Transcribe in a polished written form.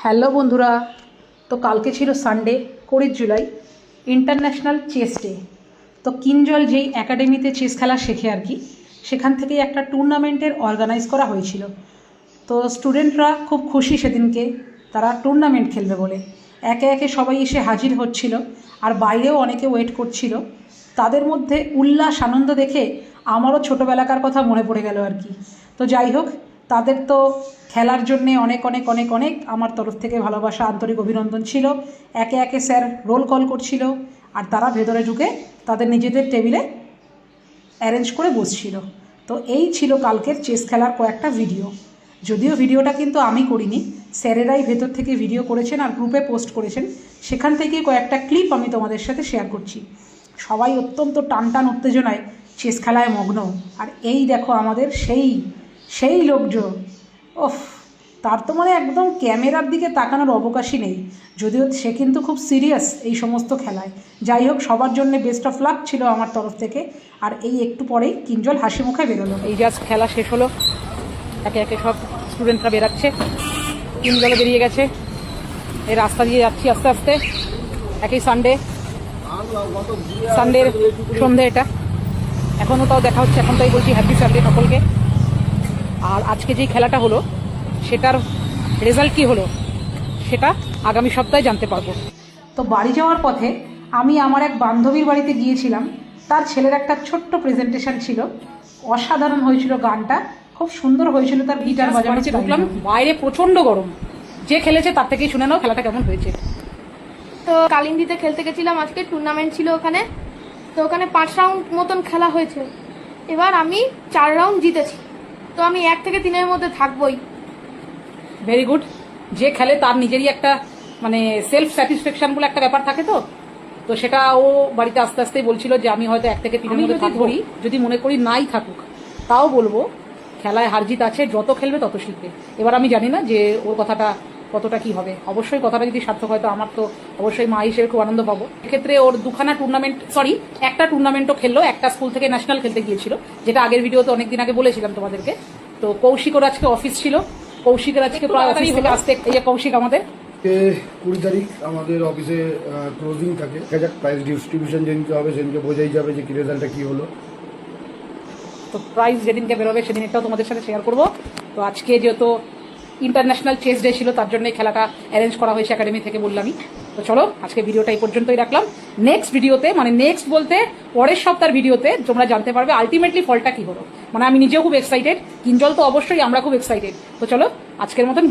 Hello বন্ধুরা, তো কালকে ছিল Sunday 20 July international chess day. তো কিঞ্জল যেই একাডেমিতে চেস খেলা শেখে আর কি, সেখান থেকেই একটা টুর্নামেন্টের অর্গানাইজ করা হয়েছিল। তো স্টুডেন্টরা খুব খুশি সেদিনকে, তারা টুর্নামেন্ট খেলবে বলে একে একে সবাই এসে হাজির হচ্ছিল, আর বাইরেও অনেকে ওয়েট করছিল। তাদের মধ্যে উল্লাস আনন্দ দেখে আমারও ছোটোবেলাকার কথা মনে পড়ে গেল আর কি। তো যাই হোক, তাদের তো খেলার জন্যে অনেক অনেক অনেক অনেক আমার তরফ থেকে ভালোবাসা, আন্তরিক অভিনন্দন ছিল। একে একে স্যার রোল কল করছিল, আর তারা ভেতরে ঢুকে তাদের নিজেদের টেবিলে অ্যারেঞ্জ করে বসছিল। তো এই ছিল কালকের চেস খেলার কয়েকটা ভিডিও। যদিও ভিডিওটা কিন্তু আমি করিনি, স্যারেরাই ভেতর থেকে ভিডিও করেছেন আর গ্রুপে পোস্ট করেছেন। সেখান থেকে কয়েকটা ক্লিপ আমি তোমাদের সাথে শেয়ার করছি। সবাই অত্যন্ত টানটান উত্তেজনায় চেস খেলায় মগ্ন। আর এই দেখো আমাদের সেই লোকজন, ওফ, তার তো মানে একদম ক্যামেরার দিকে তাকানোর অবকাশই নেই। যদিও সে কিন্তু খুব সিরিয়াস এই সমস্ত খেলায়। যাই হোক, সবার জন্য বেস্ট অফ লাক ছিল আমার তরফ থেকে। আর এই একটু পরেই কিঞ্জল হাসি মুখে বেরোলো। এই জাস্ট খেলা শেষ হলো, একে একে সব স্টুডেন্টরা বেরাচ্ছে। কিঞ্জলও বেরিয়ে গেছে। এই রাস্তা দিয়ে যাচ্ছি আস্তে আস্তে। একই সানডের সন্ধে এটা, এখনও তাও দেখা হচ্ছে। এখন তাই বলছি হ্যাপি সানডে সকলকে। আর আজকে যেই খেলাটা হলো সেটার রেজাল্ট কি হলো সেটা আগামী সপ্তাহে জানতে পারবো। তো বাড়ি যাওয়ার পথে আমি আমার এক বান্ধবীর বাড়িতে গিয়েছিলাম। তার ছেলের একটা ছোট্ট প্রেজেন্টেশন ছিল, অসাধারণ হয়েছিল, গানটা খুব সুন্দর হয়েছিল। তার গিটার বাজানো ঢুকলাম, বাইরে প্রচণ্ড গরম। যে খেলেছে তার থেকেই শুনে নাও খেলাটা কেমন হয়েছে। তো কালিন্দিতে খেলতে গেছিলাম, আজকে টুর্নামেন্ট ছিল ওখানে। তো ওখানে 5 রাউন্ড মতন খেলা হয়েছে। এবার আমি 4 রাউন্ড জিতেছি। তো আমি 1 থেকে 3-এর মধ্যে থাকবোই। Very good. যে খেলে তার নিজেরই একটা মানে সেলফ স্যাটিসফ্যাকশন বলে একটা ব্যাপার থাকে। তো সেটা ও বাড়িতে আস্তে আস্তেই বলছিল যে আমি হয়তো 1 থেকে 3-এর মধ্যে থাকবো। যদি মনে করি নাই থাকুক, তাও বলবো খেলায় হার জিত আছে, যত খেলবে তত শিখবে। এবার আমি জানি না যে ওর কথাটা কতটা কি হবে। অবশ্যই কথাটা যদি সার্থক হয় তো আমার তো অবশ্যই মা হিসেবে খুব আনন্দ পাবো। এক্ষেত্রে ওর একটা টুর্নামেন্টও খেললো। একটা স্কুল থেকে ন্যাশনাল খেলতে গিয়েছিল, যেটা আগের ভিডিওতে অনেকদিন আগে বলেছিলাম তোমাদেরকে। তো কৌশিকর আজকে অফিস ছিল। কৌশিকের আজকে প্রায় অফিস থেকে আসতে, এই যে কৌশিক আমাদের 20 তারিখ আমাদের অফিসে ক্লোজিং থাকে। প্রাইজ ডিস্ট্রিবিউশন যেদিনকে হবে সেদিনকে বোঝাই যাবে যে কি রেজাল্টটা কি হলো। তো প্রাইজ যেদিনকে বেরোবে সেদিন এটাও তোমাদের সাথে শেয়ার করবো। তো আজকে যেহেতু ইন্টারন্যাশনাল চেস ডে ছিল, তার জন্য খেলাটা অ্যারেঞ্জ করা হয়েছে একাডেমি থেকে বললামই। তো চলো, আজকে ভিডিওটা এই পর্যন্তই রাখলাম। নেক্সট ভিডিওতে, মানে নেক্সট বলতে পরের সপ্তাহের ভিডিওতে তোমরা জানতে পারবে আলটিমেটলি ফলটা কি হলো। মানে আমি নিজেও খুব এক্সাইটেড, কিঞ্জল তো অবশ্যই, আমরা খুব এক্সাইটেড। তো চলো, আজকের মতন